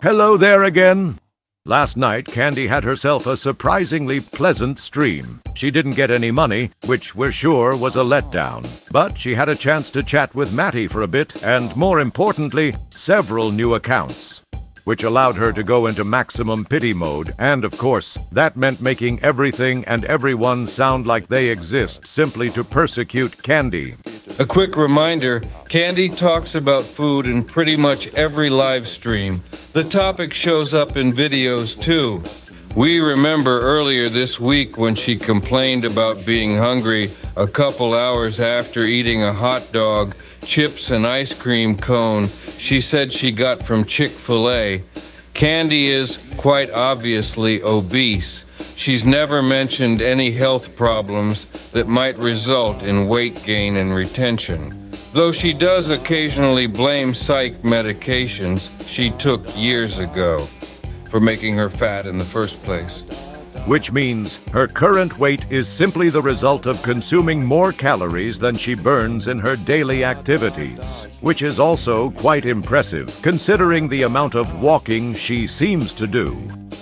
Hello there again. Last night, Candy had herself a surprisingly pleasant stream. She didn't get any money, which we're sure was a letdown. But she had a chance to chat with Matty for a bit, and more importantly, several new accounts, which allowed her to go into maximum pity mode, and of course, that meant making everything and everyone sound like they exist simply to persecute Candy. A quick reminder, Candy talks about food in pretty much every live stream. The topic shows up in videos too. We remember earlier this week when she complained about being hungry a couple hours after eating a hot dog, chips and ice cream cone she said she got from Chick-fil-A. Candy is quite obviously obese. She's never mentioned any health problems that might result in weight gain and retention, though she does occasionally blame psych medications she took years ago for making her fat in the first place. Which means her current weight is simply the result of consuming more calories than she burns in her daily activities, which is also quite impressive, considering the amount of walking she seems to do.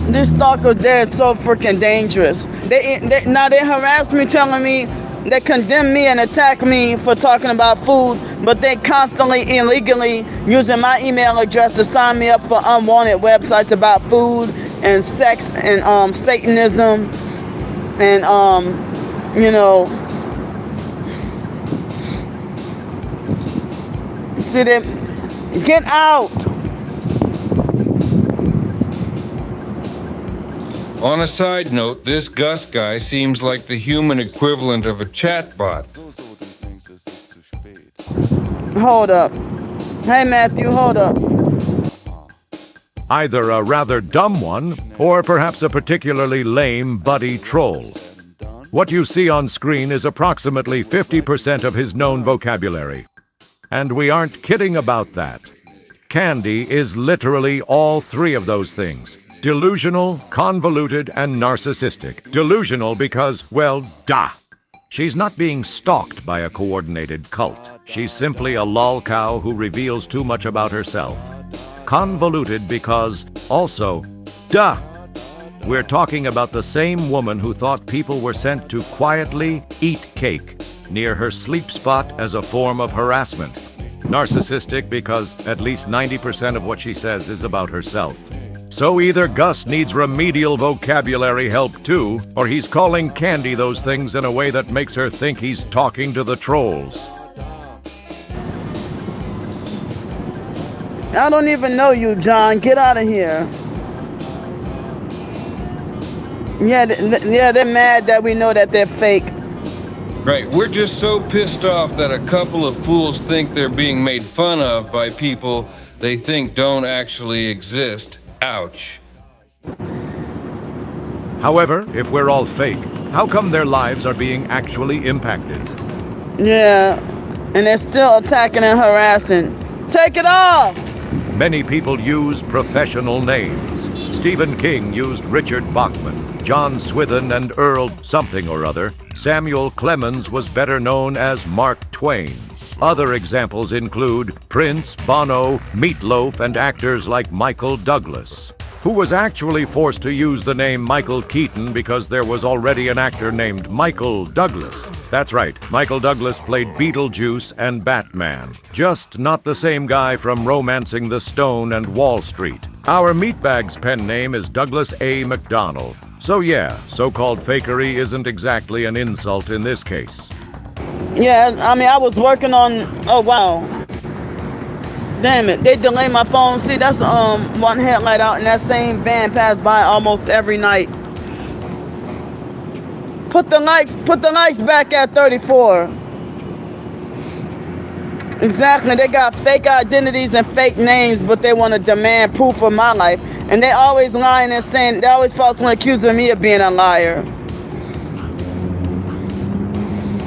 These stalkers, they're so freaking dangerous. They harass me, telling me, they condemn me and attack me for talking about food, but they constantly illegally using my email address to sign me up for unwanted websites about food and sex and Satanism and see them. Get out. On a side note, this Gus guy seems like the human equivalent of a chatbot. Hold up. Hey Matthew, hold up. Either a rather dumb one, or perhaps a particularly lame buddy troll. What you see on screen is approximately 50% of his known vocabulary. And we aren't kidding about that. Candy is literally all three of those things. Delusional, convoluted, and narcissistic. Delusional because, well, duh. She's not being stalked by a coordinated cult. She's simply a lolcow who reveals too much about herself. Convoluted because, also, duh. We're talking about the same woman who thought people were sent to quietly eat cake near her sleep spot as a form of harassment. Narcissistic because at least 90% of what she says is about herself. So either Gus needs remedial vocabulary help too, or he's calling Candy those things in a way that makes her think he's talking to the trolls. I don't even know you, John. Get out of here. Yeah, they're mad that we know that they're fake. Right, we're just so pissed off that a couple of fools think they're being made fun of by people they think don't actually exist. Ouch. However, if we're all fake, how come their lives are being actually impacted? Yeah, and they're still attacking and harassing. Take it off! Many people use professional names. Stephen King used Richard Bachman, John Swithin and Earl something or other. Samuel Clemens was better known as Mark Twain. Other examples include Prince, Bono, Meatloaf, and actors like Michael Douglas, who was actually forced to use the name Michael Keaton because there was already an actor named Michael Douglas. That's right, Michael Douglas played Beetlejuice and Batman, just not the same guy from Romancing the Stone and Wall Street. Our meatbag's pen name is Douglas A. McDonald. So yeah, so-called fakery isn't exactly an insult in this case. Yeah, I mean, I was working on, oh wow. Damn it, they delayed my phone. See, that's one headlight out and that same van passed by almost every night. Put the lights back at 34. Exactly, they got fake identities and fake names, but they want to demand proof of my life. And they always lying and saying, they always falsely accusing me of being a liar.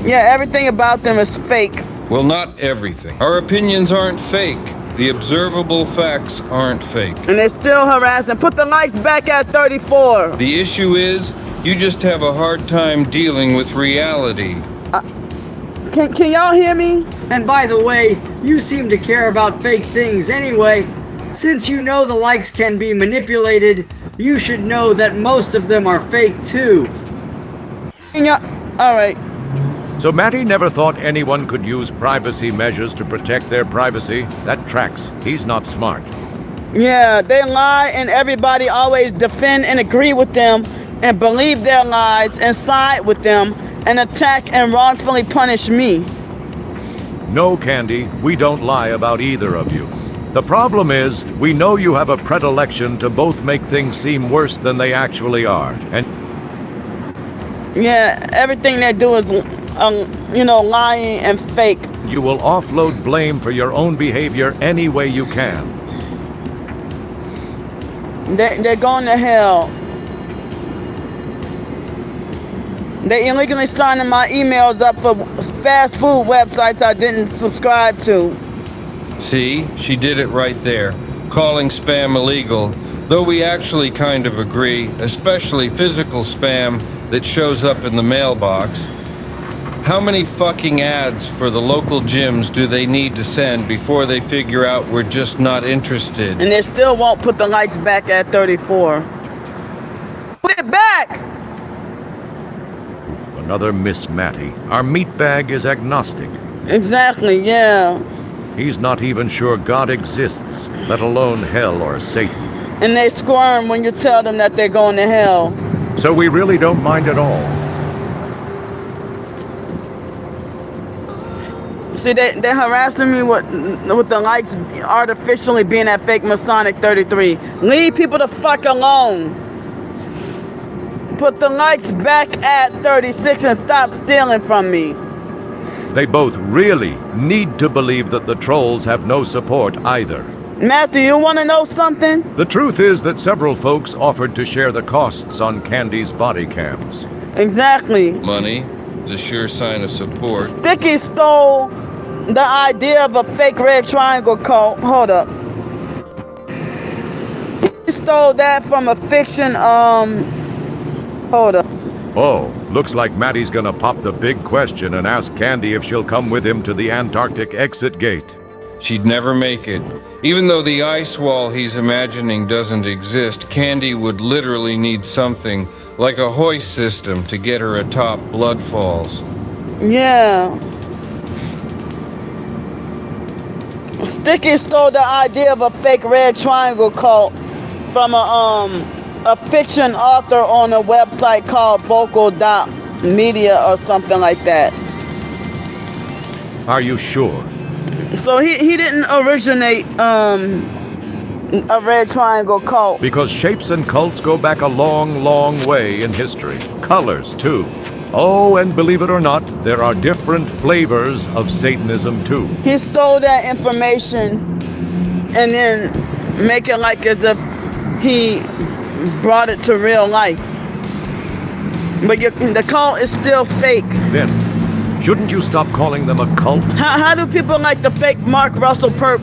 Yeah, everything about them is fake. Well, not everything. Our opinions aren't fake. The observable facts aren't fake. And they're still harassing. Put the lights back at 34. The issue is, you just have a hard time dealing with reality. Can y'all hear me? And by the way, you seem to care about fake things anyway. Since you know the likes can be manipulated, you should know that most of them are fake too. Yeah, all right. So Matty never thought anyone could use privacy measures to protect their privacy? That tracks. He's not smart. Yeah, they lie and everybody always defend and agree with them and believe their lies and side with them and attack and wrongfully punish me. No, Candy, we don't lie about either of you. The problem is, we know you have a predilection to both make things seem worse than they actually are. And yeah, everything they do is, lying and fake. you will offload blame for your own behavior any way you can. They're going to hell. They illegally signing my emails up for fast food websites I didn't subscribe to. See, she did it right there, calling spam illegal, though we actually kind of agree, especially physical spam that shows up in the mailbox. How many fucking ads for the local gyms do they need to send before they figure out we're just not interested? And they still won't put the likes back at 34. Put it back! Another Miss Matty. Our meatbag is agnostic. Exactly, yeah. He's not even sure God exists, let alone hell or Satan. And they squirm when you tell them that they're going to hell. So we really don't mind at all. See, they're harassing me with the likes artificially being at fake Masonic 33. Leave people the fuck alone. Put the likes back at 36 and stop stealing from me. They both really need to believe that the trolls have no support either. Matthew, you want to know something? The truth is that several folks offered to share the costs on Candy's body cams. Exactly. Money, it's a sure sign of support. Sticky stole the idea of a fake red triangle cult. Hold up. He stole that from a fiction, hold up. Oh, looks like Matty's gonna pop the big question and ask Candy if she'll come with him to the Antarctic exit gate. She'd never make it. Even though the ice wall he's imagining doesn't exist, Candy would literally need something like a hoist system to get her atop Blood Falls. Yeah. Sticky stole the idea of a fake red triangle cult from a fiction author on a website called vocal.media or something like that. Are you sure? So he didn't originate a red triangle cult. Because shapes and cults go back a long, long way in history. Colors, too. Oh, and believe it or not, there are different flavors of Satanism, too. He stole that information and then make it like as if he brought it to real life. But the cult is still fake. Then, shouldn't you stop calling them a cult? How do people like the fake Mark Russell Perk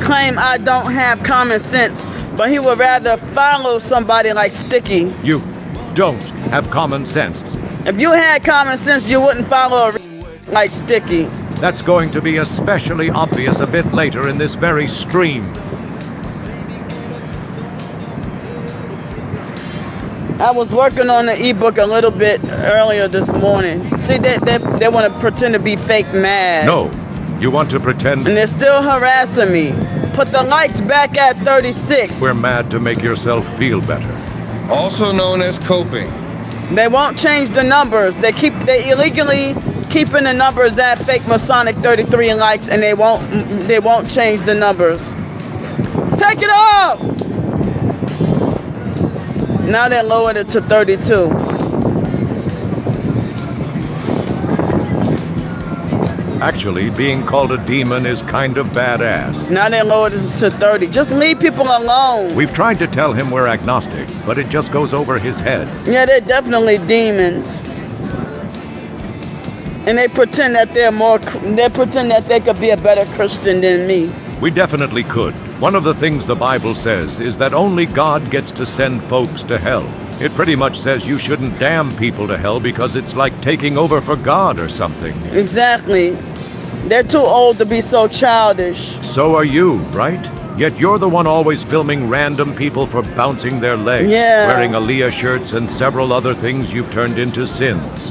claim I don't have common sense, but he would rather follow somebody like Sticky? You don't have common sense. If you had common sense, you wouldn't follow a like Sticky. That's going to be especially obvious a bit later in this very stream. I was working on the ebook a little bit earlier this morning. See, they want to pretend to be fake mad. No, you want to pretend And they're still harassing me. Put the likes back at 36. we're mad to make yourself feel better. Also known as coping. They won't change the numbers. They illegally keeping the numbers at fake Masonic 33 likes, and they won't change the numbers. Take it off! Now they lowered it to 32. Actually, being called a demon is kind of badass. Now they lowered it to 30. Just leave people alone. We've tried to tell him we're agnostic, but it just goes over his head. Yeah, they're definitely demons. And they pretend that they pretend that they could be a better Christian than me. We definitely could. One of the things the Bible says is that only God gets to send folks to hell. It pretty much says you shouldn't damn people to hell because it's like taking over for God or something. Exactly. They're too old to be so childish. So are you, right? Yet you're the one always filming random people for bouncing their legs, Yeah. wearing Aaliyah shirts and several other things you've turned into sins.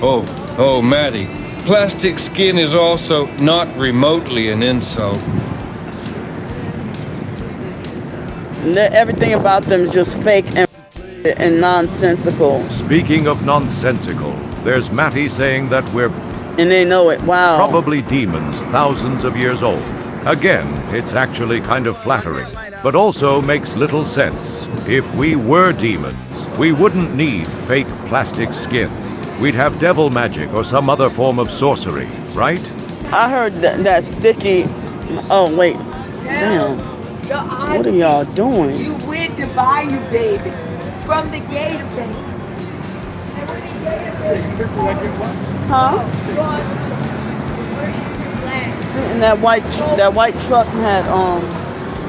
Oh, Maddie. Plastic skin is also not remotely an insult. Everything about them is just fake and nonsensical. Speaking of nonsensical, there's Matty saying that we're And they know it. Wow. probably demons thousands of years old. Again, it's actually kind of flattering, but also makes little sense. If we were demons, we wouldn't need fake plastic skin. We'd have devil magic or some other form of sorcery, right? I heard that sticky. Oh, wait. Damn. What are y'all doing? You went to buy you, baby, from the gator, baby. Huh? And that white truck had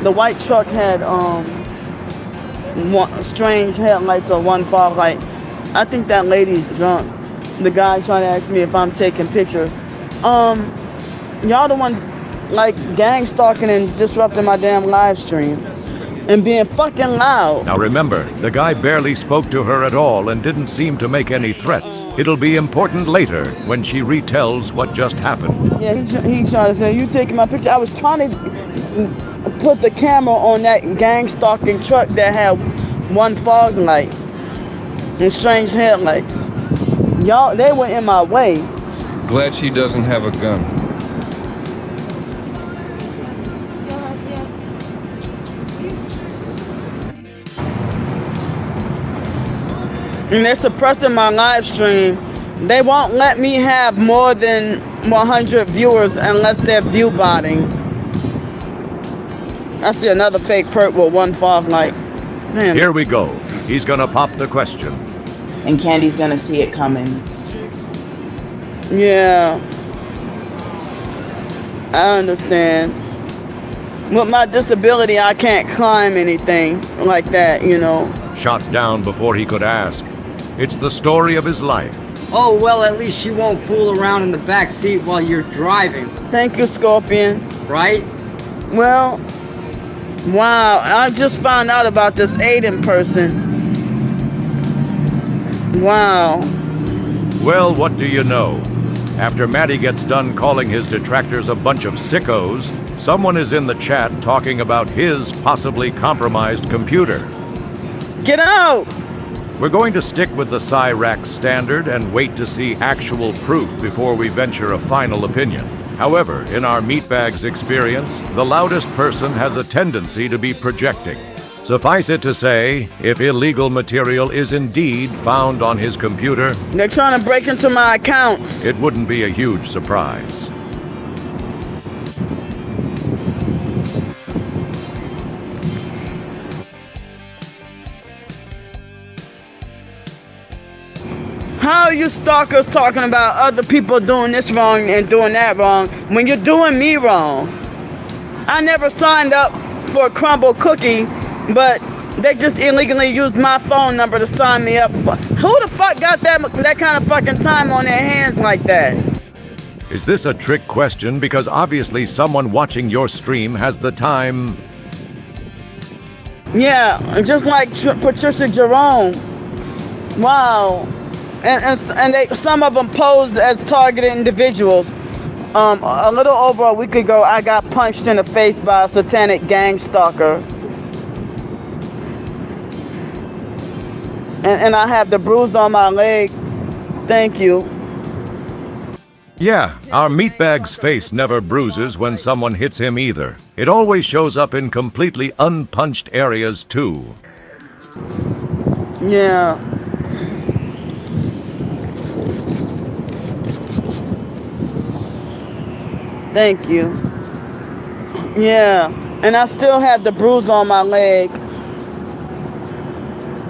the white truck had strange headlights or one fog light. I think that lady's drunk. The guy trying to ask me if I'm taking pictures. Y'all the one like gang stalking and disrupting my damn live stream and being fucking loud. Now remember, the guy barely spoke to her at all and didn't seem to make any threats. It'll be important later when she retells what just happened. Yeah, he trying to say, you taking my picture? I was trying to put the camera on that gang stalking truck that had one fog light and strange headlights. Y'all, they were in my way. Glad she doesn't have a gun. And they're suppressing my live stream. They won't let me have more than 100 viewers unless they're view botting. I see another fake perp with one fog light. Man. Here we go. He's gonna pop the question. And Candy's gonna see it coming. Yeah. I understand. With my disability, I can't climb anything like that, you know. Shot down before he could ask. It's the story of his life. Oh, well, at least she won't fool around in the back seat while you're driving, Thank you, Scorpion. right? Well, wow, I just found out about this Aiden person. Wow. Well, what do you know? After Matty gets done calling his detractors a bunch of sickos, someone is in the chat talking about his possibly compromised computer. Get out! We're going to stick with the Cyrax standard and wait to see actual proof before we venture a final opinion. However, in our meatbags experience, the loudest person has a tendency to be projecting. Suffice it to say, if illegal material is indeed found on his computer, They're trying to break into my accounts. it wouldn't be a huge surprise. How are you stalkers talking about other people doing this wrong and doing that wrong when you're doing me wrong? I never signed up for a crumble cookie, but they just illegally used my phone number to sign me up. Who the fuck got that kind of fucking time on their hands like that? Is this a trick question? Because obviously someone watching your stream has the time. Yeah, just like Patricia Jerome. Wow. And some of them pose as targeted individuals. A little over a week ago, I got punched in the face by a satanic gang stalker. And I have the bruise on my leg. Thank you. Yeah, our meatbag's face never bruises when someone hits him either. It always shows up in completely unpunched areas too. Yeah. Thank you. Yeah, and I still have the bruise on my leg.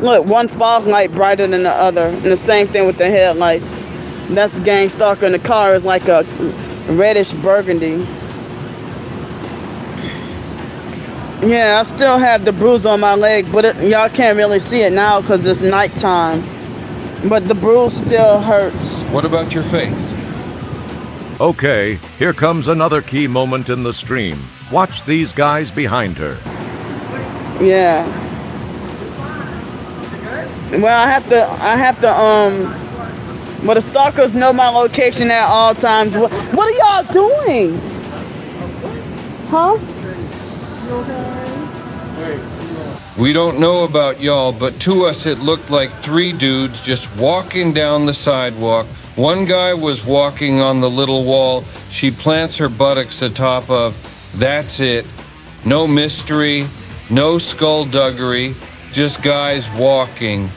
Look, one fog light brighter than the other, and the same thing with the headlights. That's a gang stalker, and the car is like a reddish burgundy. Yeah, I still have the bruise on my leg, but y'all can't really see it now because it's nighttime. But the bruise still hurts. What about your face? Okay, here comes another key moment in the stream. Watch these guys behind her. Yeah. Well, I have to, well, the stalkers know my location at all times. What are y'all doing? Huh? We don't know about y'all, but to us it looked like three dudes just walking down the sidewalk. One guy was walking on the little wall she plants her buttocks atop of. That's it. No mystery, no skullduggery, just guys walking.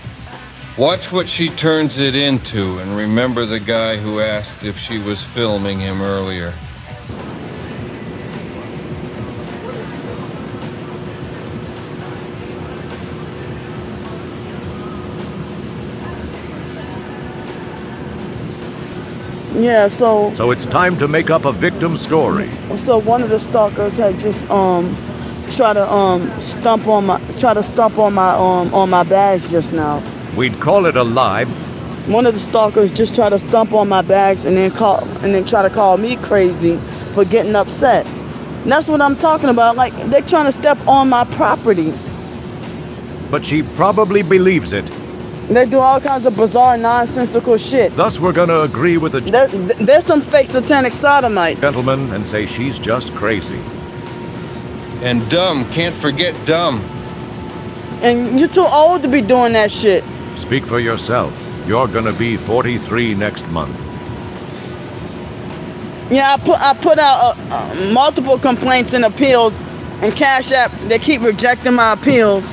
Watch what she turns it into, and remember the guy who asked if she was filming him earlier. Yeah, so So it's time to make up a victim story. one of the stalkers had just try to stomp on my bags just now. We'd call it a lie. One of the stalkers just tried to stomp on my bags and then try to call me crazy for getting upset. And that's what I'm talking about. Like, they're trying to step on my property. But she probably believes it. They do all kinds of bizarre, nonsensical shit. Thus, we're gonna agree with the There's some fake satanic sodomites. gentleman and say she's just crazy. And dumb, can't forget dumb. And you're too old to be doing that shit. Speak for yourself. You're gonna be 43 next month. Yeah, I put out multiple complaints and appeals, and Cash App, they keep rejecting my appeals.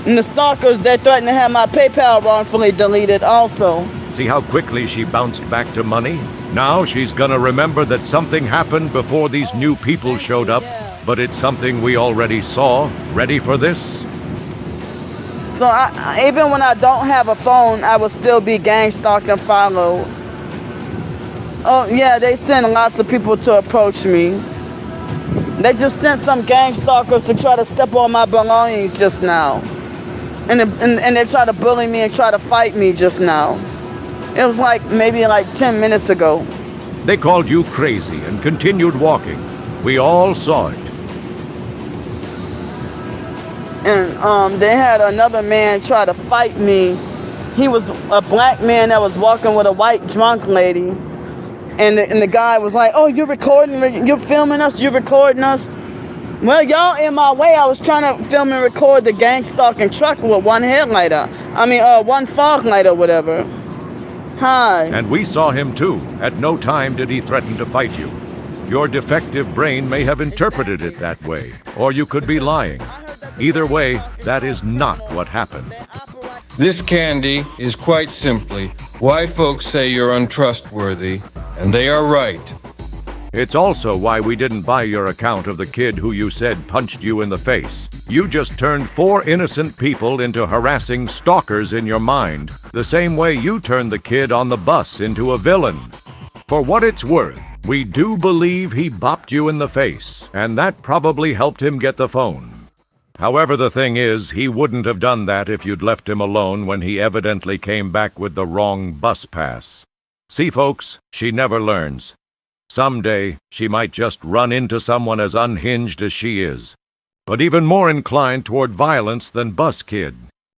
And the stalkers, they threaten to have my PayPal wrongfully deleted also. See how quickly she bounced back to money? Now she's gonna remember that something happened before these new people showed up, but it's something we already saw. Ready for this? So even when I don't have a phone, I will still be gang stalked and followed. Oh yeah, they send lots of people to approach me. They just sent some gang stalkers to try to step on my belongings just now. And they try to bully me and try to fight me just now. It was maybe 10 minutes ago. They called you crazy and continued walking. We all saw it. And they had another man try to fight me. He was a black man that was walking with a white drunk lady. And the guy was like, "Oh, you're recording, you're filming us, you're recording us." Well, y'all in my way. I was trying to film and record the gang stalking truck with one headlight up. One fog light or whatever. Hi. And we saw him too. At no time did he threaten to fight you. Your defective brain may have interpreted it that way, or you could be lying. Either way, that is not what happened. This, Candy, is quite simply why folks say you're untrustworthy, and they are right. It's also why we didn't buy your account of the kid who you said punched you in the face. You just turned 4 innocent people into harassing stalkers in your mind, the same way you turned the kid on the bus into a villain. For what it's worth, we do believe he bopped you in the face, and that probably helped him get the phone. However, the thing is, he wouldn't have done that if you'd left him alone when he evidently came back with the wrong bus pass. See, folks, she never learns. Someday, she might just run into someone as unhinged as she is, but even more inclined toward violence than Bus Kid.